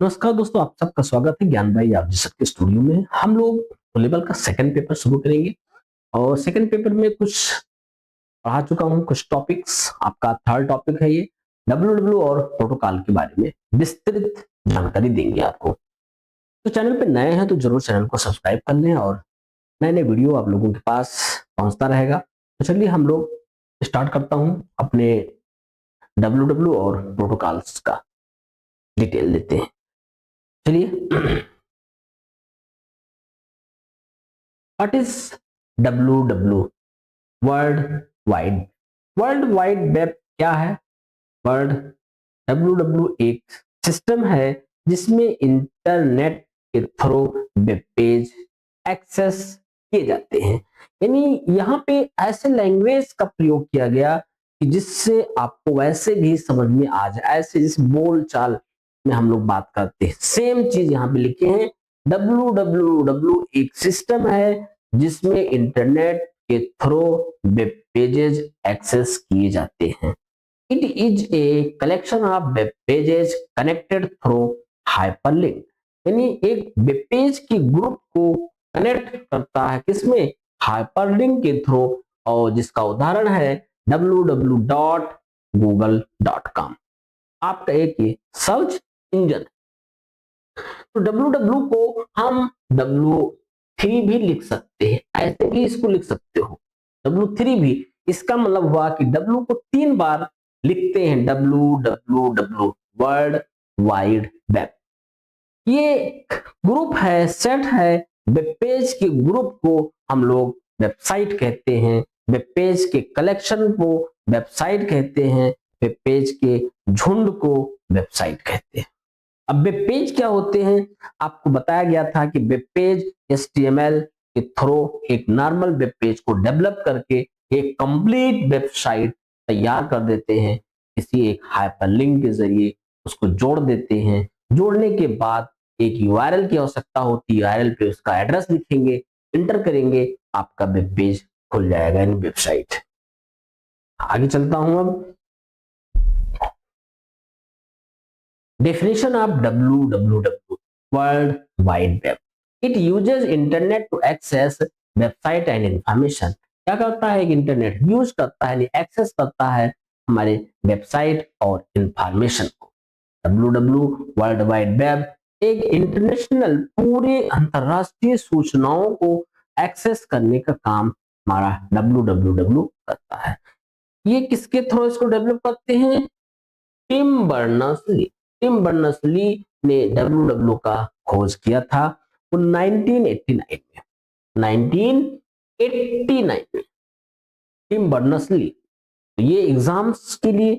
नमस्कार दोस्तों, आप सबका स्वागत है ज्ञान भाई आप जी सबके स्टूडियो में। हम लोग लेवल का सेकंड पेपर शुरू करेंगे और सेकंड पेपर में कुछ पढ़ा चुका हूं, कुछ टॉपिक्स। आपका थर्ड टॉपिक है ये डब्ल्यू और प्रोटोकॉल के बारे में विस्तृत जानकारी देंगे आपको। तो चैनल पे नए हैं तो जरूर चैनल को सब्सक्राइब कर लें और नए नए वीडियो आप लोगों के पास पहुंचता रहेगा। तो चलिए हम लोग स्टार्ट करता हूं अपने डब्ल्यू और प्रोटोकॉल्स का डिटेल देते हैं। चलिए what is W? World wide world wide web क्या है? वर्ल्ड डब्ल्यू एक सिस्टम है जिसमें इंटरनेट के थ्रू वेब पेज एक्सेस किए जाते हैं। यानी यहाँ पे ऐसे लैंग्वेज का प्रयोग किया गया कि जिससे आपको वैसे भी समझ में आ जाए, ऐसे जिस बोल चाल में हम लोग बात करते हैं सेम चीज यहाँ पे लिखे हैं। डब्ल्यू एक सिस्टम है जिसमें इंटरनेट के थ्रू वेब पेजेस एक्सेस किए जाते हैं। It is a collection of web pages connected through hyperlink. यानी एक वेब पेज की ग्रुप को कनेक्ट करता है किसमें? हाइपरलिंक के थ्रू, और जिसका उदाहरण है www.google.com। आपका एक ये सर्च इंजन। तो डब्ल्यू को हम W3 भी लिख सकते हैं, ऐसे भी इसको लिख सकते हो W3 भी। इसका मतलब हुआ कि W को 3 बार लिखते हैं www, वर्ल्ड वाइड वेब। ये ग्रुप है, सेट है, वेब पेज के ग्रुप को हम लोग वेबसाइट कहते हैं, वेब पेज के कलेक्शन को वेबसाइट कहते हैं, वेब पेज के झुंड को वेबसाइट कहते हैं। अब वेब पेज क्या होते हैं? आपको बताया गया था कि वेब पेज HTML के थ्रू एक नॉर्मल वेब पेज को डेवलप करके एक कंप्लीट वेबसाइट तैयार कर देते हैं। किसी एक हाइपरलिंक के जरिए उसको जोड़ देते हैं। जोड़ने के बाद एक URL की आवश्यकता होती है, URL पे उसका एड्रेस लिखेंगे, इंटर करेंगे, आपका वेब पेज खुल जाएगा, यानी वेबसाइट। आगे चलता हूं अब। Definition of WWW, World Wide Web. It uses internet to access website and information. क्या करता है? इंटरनेट यूज करता है, एक्सेस करता है हमारे वेबसाइट और इंफॉर्मेशन को। WWW वर्ल्ड वाइड वेब एक इंटरनेशनल, पूरे अंतरराष्ट्रीय सूचनाओं को एक्सेस करने का काम हमारा WWW करता है। ये किसके थ्रू इसको डेवलप करते हैं? Tim Berners Lee. टिम बर्नर्स-ली ने डब्ल्यू का खोज किया था वो 1989 में। 1989 में टिम बर्नर्स-ली। तो ये एग्जाम्स के लिए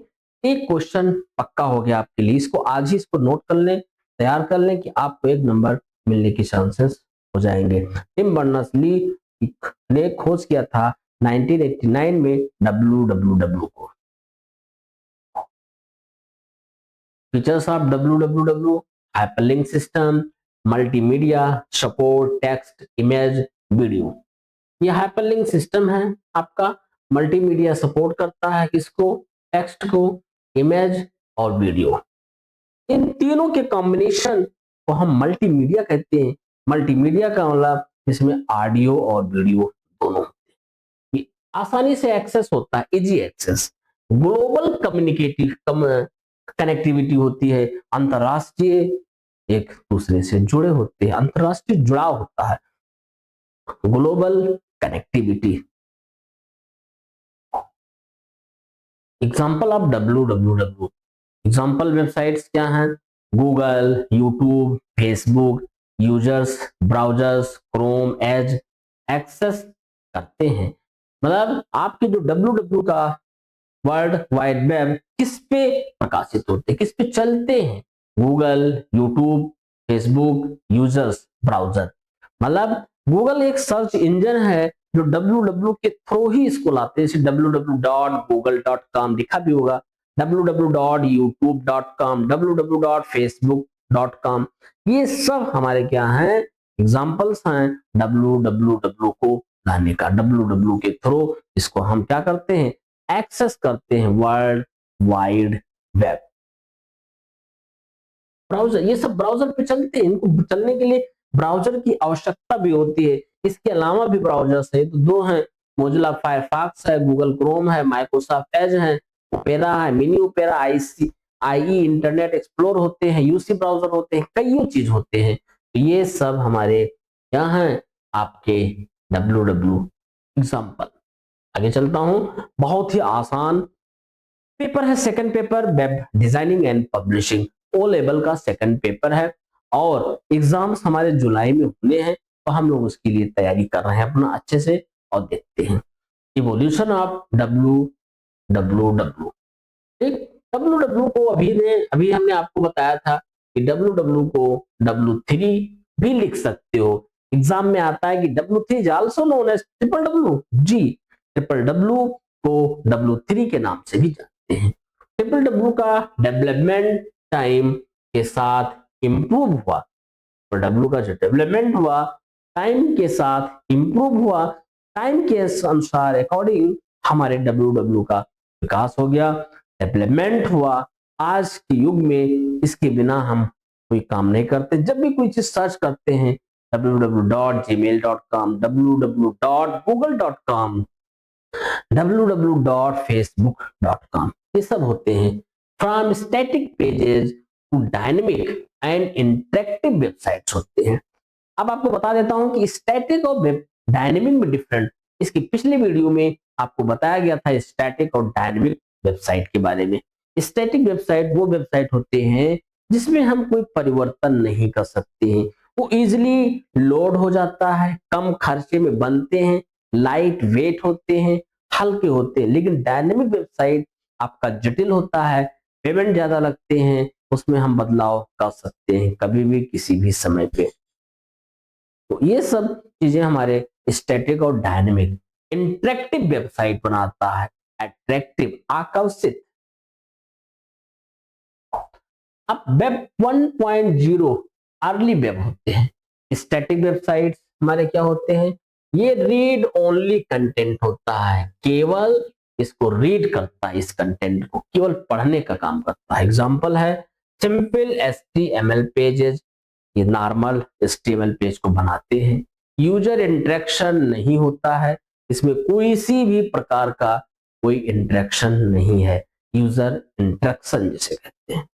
एक क्वेश्चन पक्का हो गया आपके लिए। इसको आज ही इसको नोट कर लें, तैयार कर लें कि आपको 1 नंबर मिलने के चांसेस हो जाएंगे। टिम बर्नर्स-ली ने खोज किया था 1989 में डब्ल्यू को। Features of WWW: hyperlink system, multimedia support, text, image, video। ये हाइपरलिंक सिस्टम है आपका, मल्टीमीडिया सपोर्ट करता है किसको? टेक्स्ट को, इमेज और वीडियो। इन तीनों के कॉम्बिनेशन को हम मल्टीमीडिया कहते हैं। मल्टीमीडिया का मतलब इसमें ऑडियो और वीडियो दोनों होते हैं। ये आसानी से एक्सेस होता है, इजी एक्सेस। ग्लोबल कनेक्टिविटी होती है, अंतरराष्ट्रीय एक दूसरे से जुड़े होते हैं, अंतरराष्ट्रीय जुड़ाव होता है, global connectivity. Example of WWW, example websites क्या हैं? Google, YouTube, Facebook. Users browsers Chrome, Edge access करते हैं। मतलब आपके जो WWW का वर्ल्ड वाइड वेब किस पे प्रकाशित होते हैं, किस पे चलते हैं? Google, YouTube, Facebook, users, browser. मतलब गूगल एक सर्च इंजन है जो WWW के थ्रू ही इसको लाते हैं। जैसे www.google.com लिखा भी होगा, www.youtube.com, www.facebook.com। ये सब हमारे क्या हैं? एग्जाम्पल्स हैं WWW को लाने का। WWW के थ्रू इसको हम क्या करते हैं? एक्सेस करते हैं, वर्ल्ड वाइड वेब। ब्राउजर, ये सब ब्राउजर पे चलते हैं। इनको चलने के लिए ब्राउजर की आवश्यकता भी होती है। इसके अलावा भी ब्राउजर्स है, तो दो हैं, मोजिला फायरफॉक्स है, गूगल क्रोम है, माइक्रोसॉफ्ट एज है, ओपेरा है, mini opera, IE internet explore होते हैं, यूसी ब्राउजर होते हैं, कई चीज होते हैं। तो ये सब हमारे क्या हैं, आपके WW एग्जाम्पल। आगे चलता हूं, बहुत ही आसान पेपर है, second paper web designing and publishing, O level का सेकंड पेपर है और एग्जाम्स हमारे जुलाई में होने हैं। तो हम लोग उसके लिए तैयारी कर रहे हैं अपना अच्छे से, और देखते हैं इवोल्यूशन ऑफ WWW। ठीक, WW को अभी हमने आपको बताया था कि WW को W3 भी लिख सकते हो। एग्जाम में आता है कि W3 is also known as triple W. जी, ट्रिपल डब्ल्यू को W3 के नाम से भी जानते हैं। ट्रिपल डब्ल्यू का डेवलपमेंट टाइम के साथ इंप्रूव हुआ, तो डब्ल्यू का जो डेवलपमेंट हुआ टाइम के साथ इंप्रूव हुआ, टाइम के अनुसार अकॉर्डिंग हमारे WW का विकास हो गया, डेवलपमेंट हुआ। आज के युग में इसके बिना हम कोई काम नहीं करते। जब भी कोई चीज सर्च करते हैं www.gmail.com, www.google.com, www.facebook.com, ये सब होते हैं। From static pages to dynamic and interactive websites होते हैं। अब आपको बता देता हूं कि स्टैटिक और डायनेमिक में डिफरेंट, इसकी पिछले वीडियो में आपको बताया गया था स्टैटिक और डायनेमिक वेबसाइट के बारे में। स्टैटिक वेबसाइट वो वेबसाइट होते हैं जिसमें हम कोई परिवर्तन नहीं कर सकते हैं, वो इजिली लोड हो जाता है, कम खर्चे में बनते हैं, लाइट वेट होते हैं, हल्के होते हैं। लेकिन डायनेमिक वेबसाइट आपका जटिल होता है, पेमेंट ज्यादा लगते हैं, उसमें हम बदलाव कर सकते हैं कभी भी किसी भी समय पे। तो ये सब चीजें हमारे स्टैटिक और डायनेमिक। इंटरेक्टिव वेबसाइट बनाता है, अट्रैक्टिव, आकर्षित। अब वेब 1.0 अर्ली वेब होते हैं। स्टैटिक वेबसाइट्स हमारे क्या होते हैं, ये रीड ओनली कंटेंट होता है, केवल इसको रीड करता है, इस कंटेंट को केवल पढ़ने का काम करता है। एग्जांपल है सिंपल HTML पेजेस, ये नॉर्मल HTML पेज को बनाते हैं। यूजर इंटरेक्शन नहीं होता है, इसमें कोई सी भी प्रकार का कोई इंटरेक्शन नहीं है, यूजर इंटरेक्शन जिसे कहते हैं।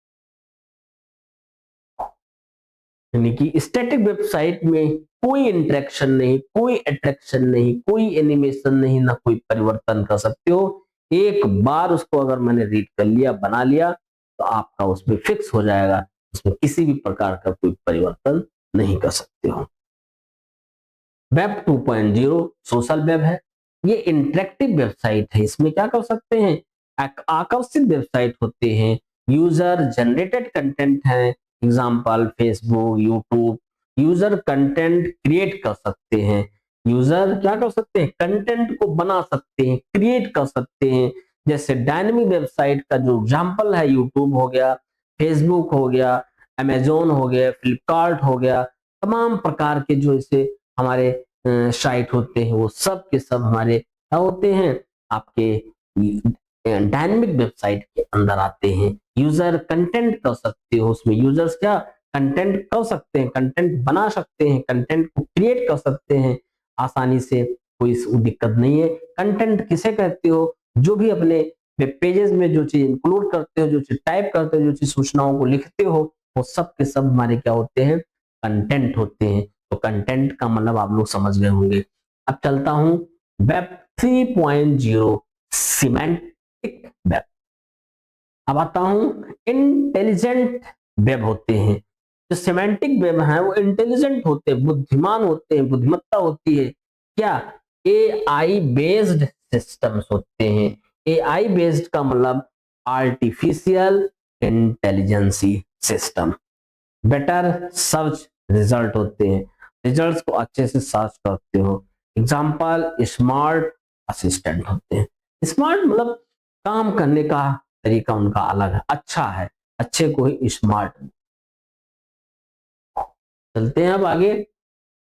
यानी कि स्टैटिक वेबसाइट में कोई इंटरेक्शन नहीं, कोई अट्रैक्शन नहीं, कोई एनिमेशन नहीं, ना कोई परिवर्तन कर सकते हो। एक बार उसको अगर मैंने रीड कर लिया, बना लिया, तो आपका उसमें फिक्स हो जाएगा, उसमें किसी भी प्रकार का कोई परिवर्तन नहीं कर सकते हो। वेब 2.0 सोशल वेब है, ये इंटरेक्टिव वेबसाइट है। इसमें क्या कर सकते हैं, आकर्षित वेबसाइट होते हैं, यूजर जनरेटेड कंटेंट है, example Facebook, YouTube. User content create कर सकते हैं, यूजर क्या कर सकते हैं, कंटेंट को बना सकते हैं, क्रिएट कर सकते हैं। जैसे डायनेमिक वेबसाइट का जो एग्जांपल है, यूट्यूब हो गया, फेसबुक हो गया, अमेजोन हो गया, फ्लिपकार्ट हो गया, तमाम प्रकार के जो इसे हमारे साइट होते हैं, वो सब के सब हमारे क्या होते हैं, आपके डायनेमिक वेबसाइट के अंदर आते हैं। यूजर कंटेंट कर सकते हो, उसमें यूजर्स क्या कंटेंट कर सकते हैं, कंटेंट बना सकते हैं, कंटेंट को क्रिएट कर सकते हैं आसानी से, कोई दिक्कत नहीं है। कंटेंट किसे कहते हो, जो भी अपने वेब पेजेस में जो चीज इंक्लूड करते हो, जो चीज टाइप करते हो, जो चीज सूचनाओं को लिखते हो, वो सब के सब हमारे क्या होते हैं, कंटेंट होते हैं। तो कंटेंट का मतलब आप लोग समझ गए होंगे। अब चलता हूं वेब 3.0 सिमेंटिक वेब। अब आता हूं इंटेलिजेंट वेब होते हैं। जो सिमेंटिक वेब है वो इंटेलिजेंट होते हैं, बुद्धिमान होते हैं, बुद्धिमत्ता होती है। क्या, AI बेस्ड सिस्टम्स होते हैं। AI बेस्ड का मतलब artificial intelligence system. Better search result होते हैं, रिजल्ट्स को अच्छे से सर्च करते हो। एग्जाम्पल स्मार्ट असिस्टेंट होते हैं। स्मार्ट मतलब काम करने का तरीका उनका अलग है, अच्छा है, अच्छे को ही स्मार्ट। चलते हैं अब आगे,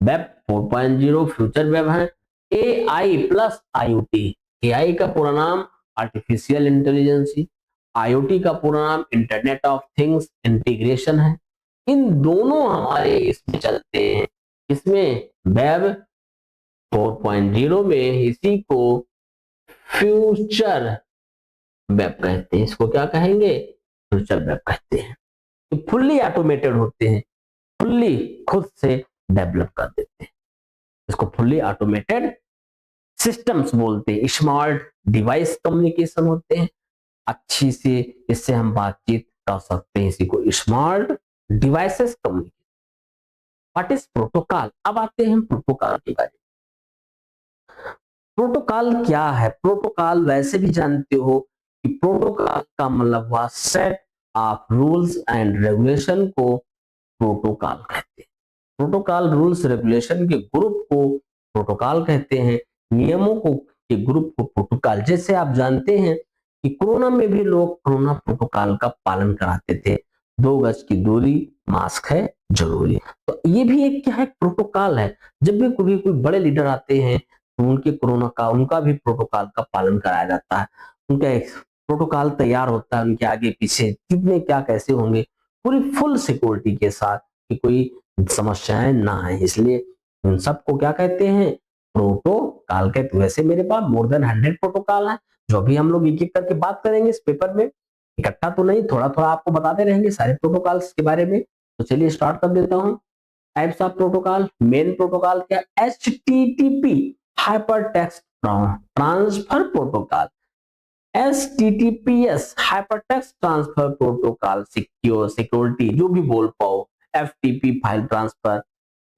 वेब 4.0 फ्यूचर वेब है। AI plus IoT। AI का पूरा नाम आर्टिफिशियल इंटेलिजेंसी, IoT का पूरा नाम इंटरनेट ऑफ थिंग्स इंटीग्रेशन है। इन दोनों हमारे इसमें चलते हैं, इसमें वेब 4.0 में इसी को फ्यूचर वेब कहते हैं। इसको क्या कहेंगे? फ्यूचर वेब कहते हैं। तो फुल्ली ऑटोमेटेड होते हैं, फुल्ली खुद से डेवलप कर देते हैं। इसको फुल्ली ऑटोमेटेड सिस्टम्स बोलते हैं। स्मार्ट डिवाइस कम्युनिकेशन होते हैं, अच्छी से इससे हम बातचीत कर सकते हैं, इसी को smart devices communication. What is protocol? अब आते हैं प्रोटोकॉल के बारे में। प्रोटोकॉल क्या है? प्रोटोकॉल वैसे भी जानते हो कि प्रोटोकॉल का मतलब हुआ set of rules and regulation को प्रोटोकॉल कहते हैं। प्रोटोकॉल रूल्स रेगुलेशन के ग्रुप को प्रोटोकॉल कहते हैं, नियमों को के ग्रुप को प्रोटोकॉल। जैसे आप जानते हैं कि कोरोना में भी लोग कोरोना प्रोटोकॉल का पालन कराते थे, 2 गज की दूरी, मास्क है जरूरी। तो ये भी एक क्या है? प्रोटोकॉल है। जब भी कोई बड़े लीडर आते हैं तो उनके कोरोना का उनका भी प्रोटोकॉल का पालन कराया जाता है। उनका एक प्रोटोकॉल तैयार होता है, उनके आगे पीछे कितने क्या कैसे होंगे, पूरी फुल सिक्योरिटी के साथ कि कोई समस्याएं ना है। इसलिए उन सबको क्या कहते हैं? प्रोटोकॉल कहते हैं। वैसे मेरे पास मोर देन 100 प्रोटोकॉल है, जो भी हम लोग एक एक करके बात करेंगे इस पेपर में, इकट्ठा तो नहीं, थोड़ा थोड़ा आपको बताते रहेंगे सारे प्रोटोकॉल्स के बारे में। तो चलिए स्टार्ट कर देता हूं। Types of protocol. Main protocol क्या? HTTP hyper text transfer protocol, HTTPS hyper text transfer protocol, security जो भी बोल पाओ, FTP file transfer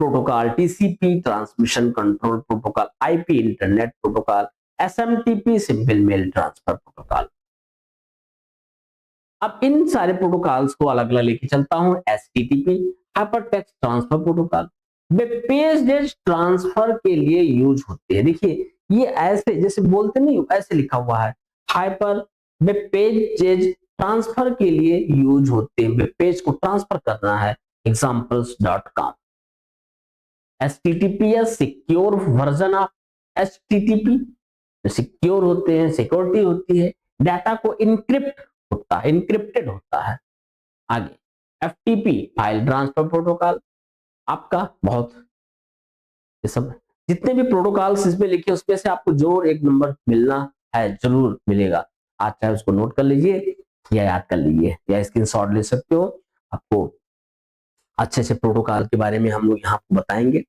protocol, TCP transmission control protocol, IP internet protocol, SMTP simple mail transfer protocol. अब इन सारे protocols को अलग अलग लेके चलता हूं। HTTP hyper text transfer protocol web page transfer के लिए यूज होते हैं। देखिए ये ऐसे जैसे बोलते नहीं, ऐसे लिखा हुआ है हाइपर, वे पेज ट्रांसफर के लिए यूज होते हैं, वे पेज को ट्रांसफर करना है examples.com। HTTPS secure version of HTTP, secure होते हैं, सिक्योरिटी होती है, डाटा को इनक्रिप्ट होता है, इनक्रिप्टेड होता है। आगे FTP फाइल ट्रांसफर प्रोटोकॉल, आपका बहुत ये सब जितने भी प्रोटोकॉल्स इसमें लिखे उसमें से आपको जरूर एक नंबर मिलना है, जरूर मिलेगा। आज चाहे उसको नोट कर लीजिए या याद कर लीजिए या स्क्रीनशॉट ले सकते हो। आपको अच्छे से प्रोटोकॉल के बारे में हम लोग यहाँ बताएंगे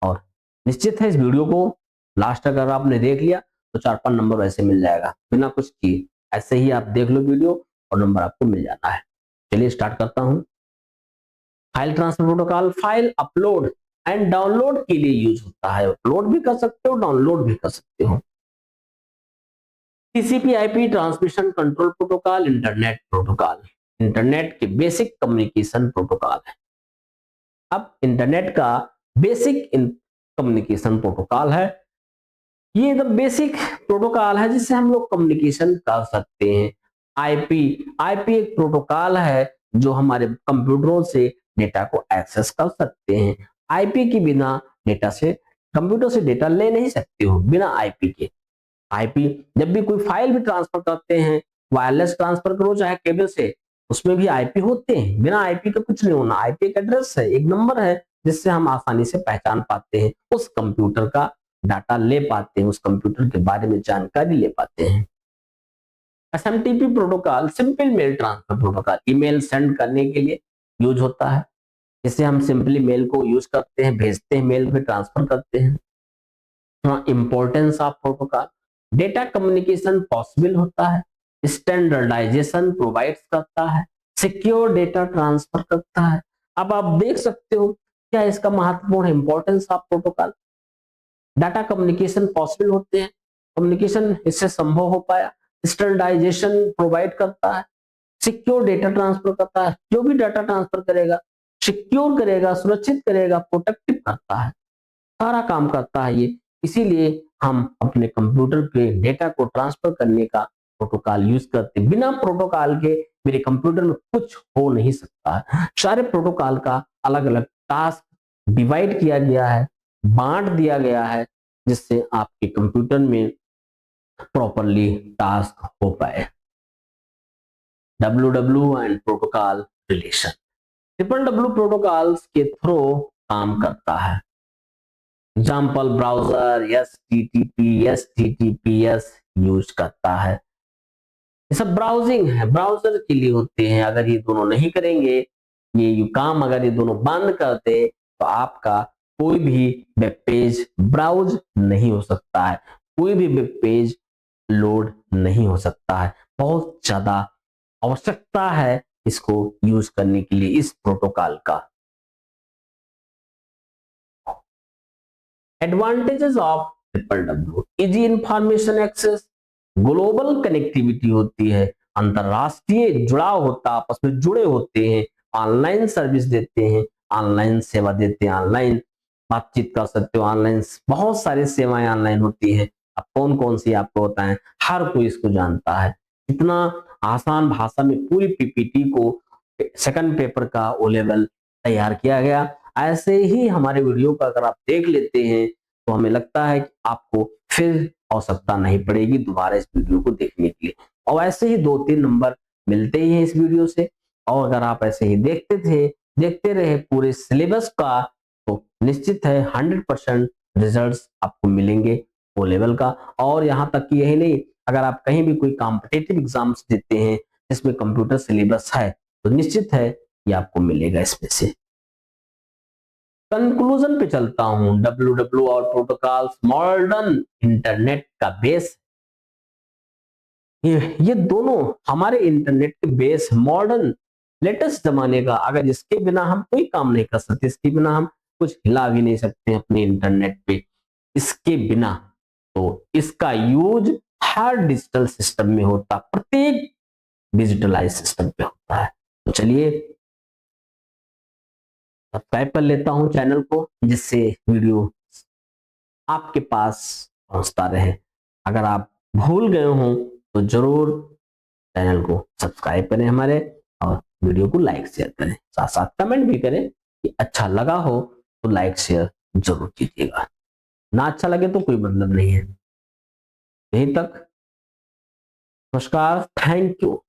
और निश्चित है इस वीडियो को लास्ट अगर आपने देख लिया तो 4-5 नंबर वैसे मिल जाएगा बिना कुछ किए। ऐसे ही आप देख लो वीडियो और नंबर आपको मिल जाना है। चलिए स्टार्ट करता हूं। File transfer protocol file upload and download के लिए यूज होता है। अपलोड भी कर सकते हो, डाउनलोड भी कर सकते हो। TCP IP transmission control protocol internet protocol, internet के बेसिक कम्युनिकेशन प्रोटोकॉल है। अब इंटरनेट का बेसिक कम्युनिकेशन प्रोटोकॉल है, ये द बेसिक प्रोटोकॉल है जिससे हम लोग कम्युनिकेशन कर सकते हैं। आईपी एक प्रोटोकॉल है जो हमारे कंप्यूटरों से डेटा को एक्सेस कर सकते हैं। आईपी के बिना डेटा से कंप्यूटर से डेटा ले नहीं सकते हो बिना आईपी के। आईपी जब भी कोई फाइल भी ट्रांसफर करते हैं, वायरलेस ट्रांसफर करो चाहे केबल से, उसमें भी आईपी होते हैं। बिना आईपी का कुछ नहीं होना। आईपी एक एड्रेस है, एक नंबर है जिससे हम आसानी से पहचान पाते हैं, उस कंप्यूटर का डाटा ले पाते हैं, उस कंप्यूटर के बारे में जानकारी ले पाते हैं। SMTP protocol simple mail transfer protocol, email send करने के लिए यूज होता है। जिससे हम सिंपली मेल को यूज करते हैं, भेजते हैं, मेल में ट्रांसफर करते हैं। Importance of protocol, data communication possible होता है, स्टैंडर्डाइजेशन प्रोवाइड करता है, सिक्योर डेटा ट्रांसफर करता है। अब आप देख सकते हो क्या इसका महत्वपूर्ण importance of protocol. Data communication possible होते हैं, कम्युनिकेशन इससे संभव हो पाया, स्टैंडर्डाइजेशन प्रोवाइड करता है, सिक्योर डेटा ट्रांसफर करता है, जो भी डाटा ट्रांसफर करेगा सिक्योर करेगा, सुरक्षित करेगा, प्रोटेक्टिव करता है, सारा काम करता है ये। इसीलिए हम अपने कंप्यूटर पे डेटा को ट्रांसफर करने का प्रोटोकॉल यूज करते हैं। बिना प्रोटोकॉल के मेरे कंप्यूटर में कुछ हो नहीं सकता है। सारे प्रोटोकॉल का अलग अलग टास्क डिवाइड किया गया है, बांट दिया गया है, जिससे आपके कंप्यूटर में प्रॉपरली टास्क हो पाए। WW and protocol relation. Triple W protocols के थ्रू काम करता है। एग्जाम्पल ब्राउजर एचटीटीपीएस यूज करता है। ये सब ब्राउजिंग है, ब्राउजर के लिए होते हैं। अगर ये दोनों नहीं करेंगे, ये काम अगर ये दोनों बंद कर दे तो आपका कोई भी वेब पेज ब्राउज नहीं हो सकता है, कोई भी वेब पेज लोड नहीं हो सकता है। बहुत ज्यादा आवश्यकता है इसको यूज करने के लिए इस प्रोटोकॉल का। Advantages of triple W, easy information access, global connectivity होती है, अंतरराष्ट्रीय जुड़ाव होता है, आपस में जुड़े होते हैं, ऑनलाइन सर्विस देते हैं, ऑनलाइन सेवा देते हैं, ऑनलाइन बातचीत कर सकते हो, ऑनलाइन बहुत सारी सेवाएं ऑनलाइन होती है। अब कौन कौन सी आपको बताएं, हर कोई इसको जानता है। इतना आसान भाषा में पूरी पीपीटी को सेकंड पेपर का ओ लेवल तैयार किया गया। ऐसे ही हमारे वीडियो का अगर आप देख लेते हैं तो हमें लगता है कि आपको फिर आवश्यकता नहीं पड़ेगी दोबारा इस वीडियो को देखने के लिए। और ऐसे ही 2-3 नंबर मिलते ही हैं इस वीडियो से। और अगर आप ऐसे ही देखते रहे पूरे सिलेबस का, तो निश्चित है 100% रिजल्ट्स आपको मिलेंगे ओ लेवल का। और यहाँ तक कि यही नहीं, अगर आप कहीं भी कोई कॉम्पिटिटिव एग्जाम्स देते हैं जिसमें कंप्यूटर सिलेबस है तो निश्चित है ये आपको मिलेगा इसमें से। कंक्लूजन पे चलता हूं। डब्ल्यू और प्रोटोकॉल्स मॉडर्न इंटरनेट का बेस, ये दोनों हमारे इंटरनेट के बेस, मॉडर्न लेटेस्ट जमाने का। अगर इसके बिना हम कोई काम नहीं कर सकते, इसके बिना हम कुछ हिला भी नहीं सकते अपने इंटरनेट पे, इसके बिना। तो इसका यूज हर डिजिटल सिस्टम में होता, प्रत्येक डिजिटलाइज सिस्टम पे होता है। तो चलिए सब्सक्राइब कर लेता हूं चैनल को, जिससे वीडियो आपके पास पहुंचता रहे। अगर आप भूल गए हो तो जरूर चैनल को सब्सक्राइब करें हमारे, और वीडियो को लाइक शेयर करें, साथ साथ कमेंट भी करें कि अच्छा लगा हो तो लाइक शेयर जरूर कीजिएगा। ना अच्छा लगे तो कोई मतलब नहीं है। यहीं तक, नमस्कार, थैंक यू।